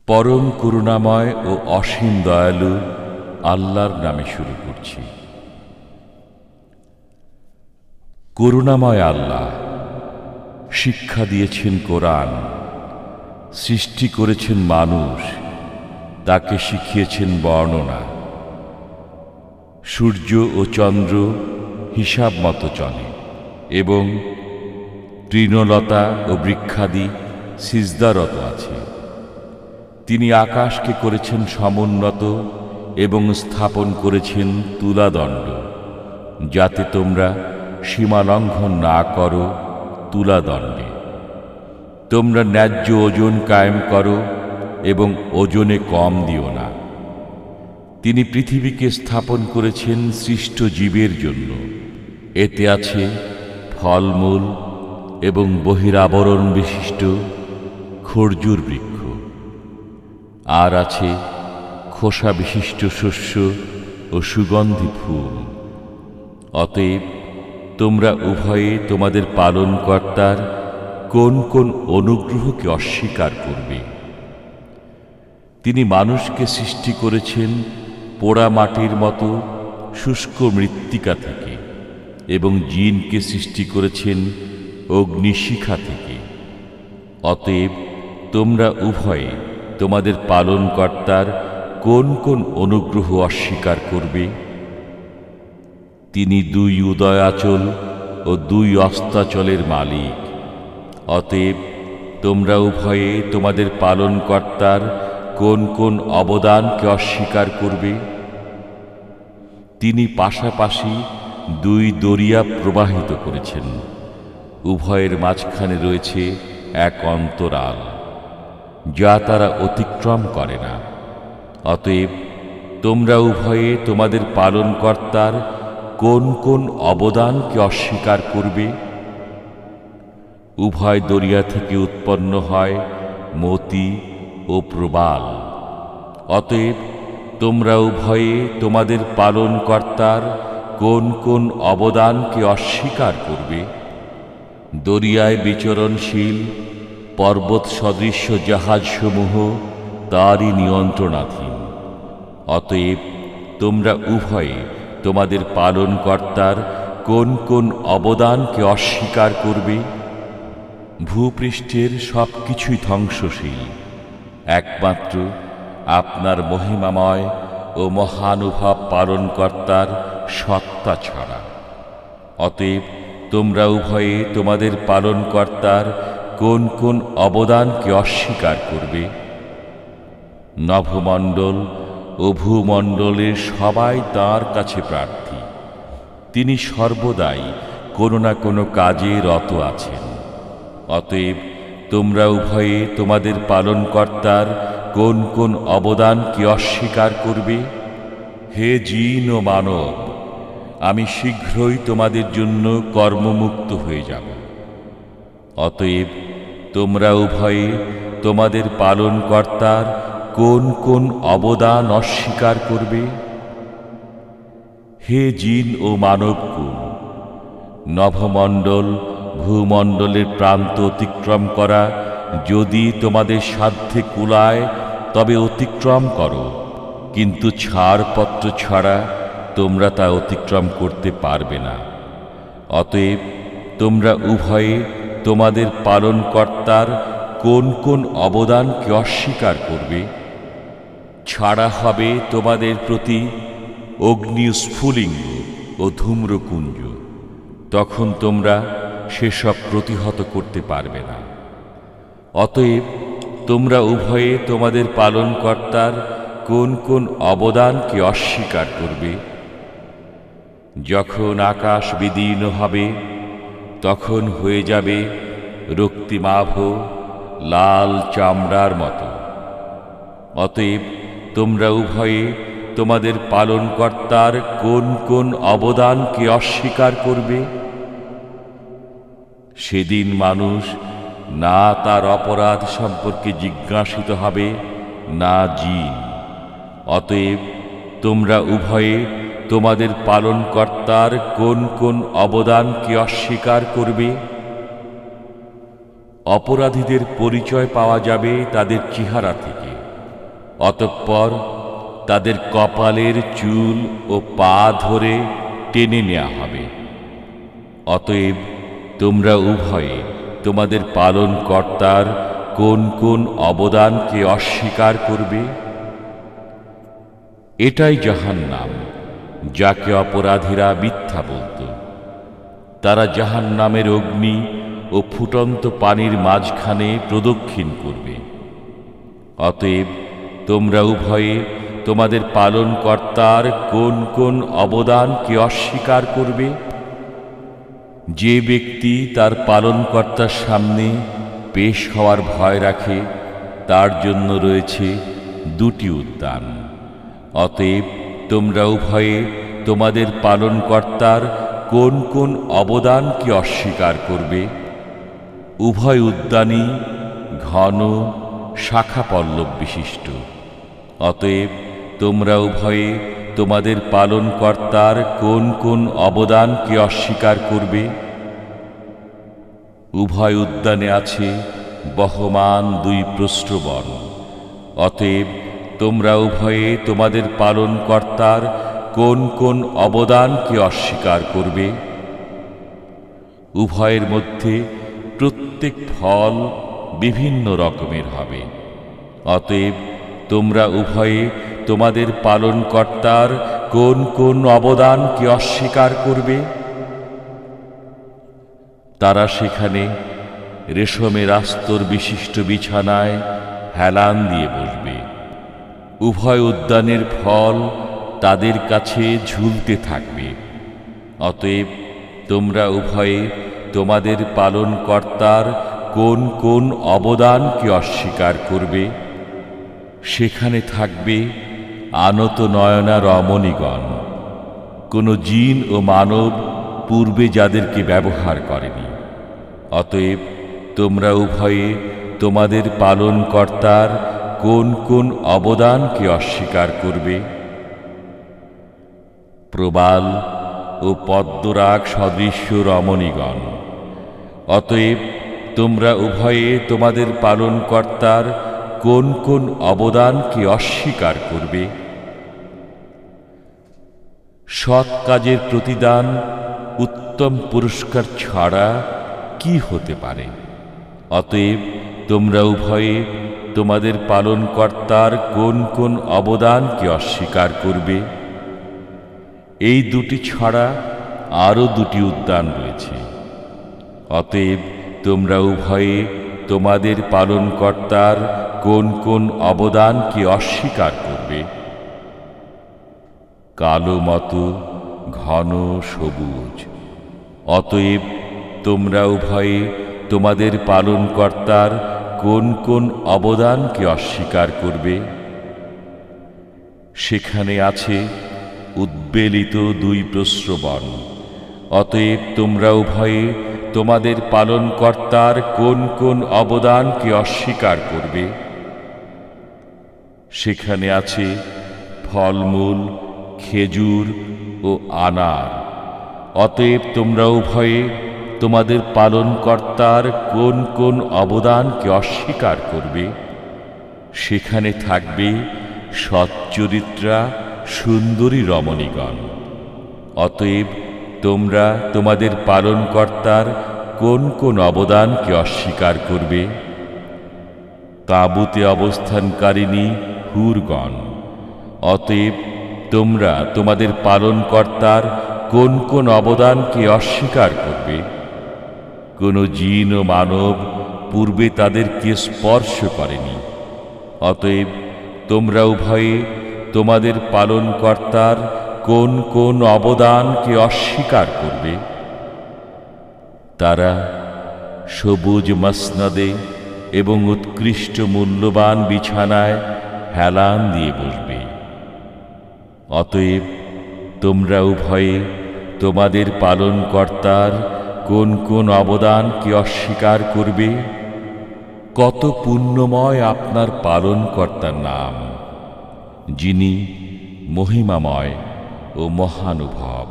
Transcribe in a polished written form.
পরম করুণাময় ও অসীম দয়ালু আল্লাহর নামে শুরু করছি। করুণাময় আল্লাহ শিক্ষা দিয়েছেন কোরআন, সৃষ্টি করেছেন মানুষ, তাকে শিখিয়েছেন বর্ণনা। সূর্য ও চন্দ্র হিসাব মতো চলে এবং তৃণলতা ও বৃক্ষাদি সিজদারত আছে। তিনি আকাশকে করেছেন সমুন্নত এবং স্থাপন করেছেন তুলাদণ্ড, যাতে তোমরা সীমা লঙ্ঘন না করো। তুলাদণ্ডে তোমরা ন্যায্য ওজন কায়েম করো এবং ওজনে কম দিও না। তিনি পৃথিবীকে স্থাপন করেছেন সৃষ্ট জীবের জন্য। এতে আছে ফলমূল এবং বহিরাবরণ বিশিষ্ট খর্জুর বৃক্ষ, আর আছে খোসা বিশিষ্ট শস্য ও সুগন্ধি ফুল। অতএব তোমরা উভয়ে তোমাদের পালনকর্তার কোন কোন অনুগ্রহকে অস্বীকার করবে? তিনি মানুষকে সৃষ্টি করেছেন পোড়া মাটির মতো শুষ্ক মৃত্তিকা থেকে এবং জিনকে সৃষ্টি করেছেন অগ্নিশিখা থেকে। অতএব তোমরা উভয়ে তোমাদের পালনকর্তার কোন কোন অনুগ্রহ অস্বীকার করবে? তিনি দুই উদয়াচল ও দুই অস্তাচলের মালিক। অতএব তোমরা উভয়ে তোমাদের পালনকর্তার কোন কোন অবদানকে অস্বীকার করবে? তিনি পাশাপাশি দুই দরিয়া প্রবাহিত করেছেন, উভয়ের মাঝখানে রয়েছে এক অন্তরাল, যা তারা অতিক্রম করে না। অতএব তোমরা উভয়ে তোমাদের পালনকর্তার কোন কোন অবদানকে অস্বীকার করবে? উভয় দরিয়া থেকে উৎপন্ন হয় মতি ও প্রবাল। অতএব তোমরা উভয়ে তোমাদের পালনকর্তার কোন কোন অবদানকে অস্বীকার করবে? দরিয়ায় বিচরণশীল পর্বত সদৃশ্য জাহাজসমূহ তারই নিয়ন্ত্রণাধীন। অতএব তোমরা উভয়ে তোমাদের পালনকর্তার কোন কোন অবদানকে অস্বীকার করবে? ভূপৃষ্ঠের সব কিছুই ধ্বংসশীল, একমাত্র আপনার মহিমাময় ও মহানুভব পালনকর্তার সত্তা ছাড়া। অতএব তোমরা উভয়ে তোমাদের পালনকর্তার কোন কোন অবদানকে অস্বীকার করবে? নভমণ্ডল ও ভূমণ্ডলের সবাই তাঁর কাছে প্রার্থী। তিনি সর্বদাই কোনো না কোনো কাজে রত আছেন। অতএব তোমরা উভয়ে তোমাদের পালনকর্তার কোন কোন অবদানকে অস্বীকার করবে? হে জিন ও মানব, আমি শীঘ্রই তোমাদের জন্য কর্মমুক্ত হয়ে যাব। অতএব তোমরা উভয়ে তোমাদের পালনকর্তার কোন কোন অবদান অস্বীকার করবে? হে জিন ও মানবকুল, নভমণ্ডল ভূমণ্ডলের প্রান্ত অতিক্রম করা যদি তোমাদের সাধ্যে কুলায় তবে অতিক্রম করো, কিন্তু ছাড়পত্র ছাড়া তোমরা তা অতিক্রম করতে পারবে না। অতএব তোমরা উভয়ে তোমাদের পালনকর্তার কোন কোন অবদানকে অস্বীকার করবে? ছাড়া হবে তোমাদের প্রতি অগ্নিস্ফুলিঙ্গ ও ধূম্রকুঞ্জ, তখন তোমরা সেসব প্রতিহত করতে পারবে না। অতএব তোমরা উভয়ে তোমাদের পালনকর্তার কোন কোন অবদানকে অস্বীকার করবে? যখন আকাশ বিদীর্ণ হবে তখন হয়ে যাবে রক্তিমাভ লাল চামড়ার মতো। অতএব তোমরা উভয়ে তোমাদের পালনকর্তার কোন কোন অবদানকে অস্বীকার করবে? সেদিন মানুষ না তার অপরাধ সম্পর্কে জিজ্ঞাসিত হবে, না জিন। অতএব তোমরা উভয়ে তোমাদের পালনকর্তার কোন কোন অবদানকে অস্বীকার করবে? অপরাধীদের পরিচয় পাওয়া যাবে তাদের চেহারা থেকে। অতঃপর তাদের কপালের চুল ও পা ধরে টেনে নেওয়া হবে। অতএব তোমরা উভয়ে তোমাদের পালনকর্তার কোন কোন অবদানকে অস্বীকার করবে? এটাই জাহান্নাম, যাকে অপরাধীরা মিথ্যা বলত। তারা জাহান্নামের অগ্নি ও ফুটন্ত পানির মাঝখানে প্রদক্ষিণ করবে। অতএব তোমরা উভয়ে তোমাদের পালনকর্তার কোন কোন অবদানকে অস্বীকার করবে? যে ব্যক্তি তার পালনকর্তার সামনে পেশ হওয়ার ভয় রাখে, তার জন্য রয়েছে দুটি উদ্যান। অতএব তোমরা উভয়ে তোমাদের পালনকর্তার কোন কোন অবদানকে অস্বীকার করবে? উভয় উদ্যানই ঘন শাখা পল্লব বিশিষ্ট। অতএব তোমরা উভয়ে তোমাদের পালনকর্তার কোন কোন অবদানকে অস্বীকার করবে? উভয় উদ্যানে আছে বহমান দুই প্রস্রবণ। অতএব তোমরা উভয়ে তোমাদের পালনকর্তার কোন কোন অবদানকে অস্বীকার করবে? উভয়ের মধ্যে প্রত্যেক ফল বিভিন্ন রকমের হবে। অতএব তোমরা উভয়ে তোমাদের পালনকর্তার কোন কোন অবদানকে অস্বীকার করবে? তারা সেখানে রেশমের আস্তর বিশিষ্ট বিছানায় হেলান দিয়ে বসবে। উভয় উদ্যানের ফল তাদের কাছে ঝুলতে থাকবে। অতএব তোমরা উভয়ে তোমাদের পালনকর্তার কোন কোন অবদানকে অস্বীকার করবে? সেখানে থাকবে আনত নয়না রমণীগণ, কোনো জিন ও মানব পূর্বে যাদেরকে ব্যবহার করেনি। অতএব তোমরা উভয়ে তোমাদের পালনকর্তার কোন কোন অবদানকে অস্বীকার করবে? প্রবাল ও পদ্মরাগ সদৃশ্য রমণীগণ, অতএব তোমরা উভয়ে তোমাদের পালনকর্তার কোন কোন অবদানকে অস্বীকার করবে? সৎ কাজের প্রতিদান উত্তম পুরস্কার ছাড়া কি হতে পারে? অতএব তোমরা উভয়ে তোমাদের পালনকর্তার কোন কোন অবদানকে অস্বীকার করবে? এই দুটি ছাড়া আরও দুটি উদ্যান রয়েছে। অতএব তোমরা উভয়ে তোমাদের পালনকর্তার কোন কোন অবদানকে অস্বীকার করবে? কালো মতো ঘন সবুজ। অতএব তোমরা উভয়ে তোমাদের পালনকর্তার কোন কোন অবদানকে অস্বীকার করবে? সেখানে আছে উদ্বেলিত দুই প্রস্রবণ। অতএব তোমরা উভয়ে তোমাদের পালনকর্তার কোন কোন অবদানকে অস্বীকার করবে? সেখানে আছে ফলমূল, খেজুর ও আনার। অতএব তোমরা উভয়ে তোমাদের পালনকর্তার কোন কোন অবদানকে অস্বীকার করবে? সেখানে থাকবে সচ্চরিত্রা সুন্দরী রমণীগণ। অতএব তোমরা তোমাদের পালনকর্তার কোন কোন অবদানকে অস্বীকার করবে? তাঁবুতে অবস্থানকারিণী হুরগণ। অতএব তোমরা তোমাদের পালনকর্তার কোন কোন অবদানকে অস্বীকার করবে? কোন জিন ও মানব পূর্বে তাদেরকে স্পর্শ করেনি। অতএব তোমরা উভয়ে তোমাদের পালনকর্তার কোন কোন অবদানকে অস্বীকার করবে? তারা সবুজ মসনদে এবং উৎকৃষ্ট মূল্যবান বিছানায় হেলান দিয়ে বসবে। অতএব তোমরা উভয়ে তোমাদের পালনকর্তার কোন কোন অবদানকে অস্বীকার করবে? কত পুণ্যময় আপনার পালনকর্তার নাম, যিনি মহিমাময় ও মহানুভব।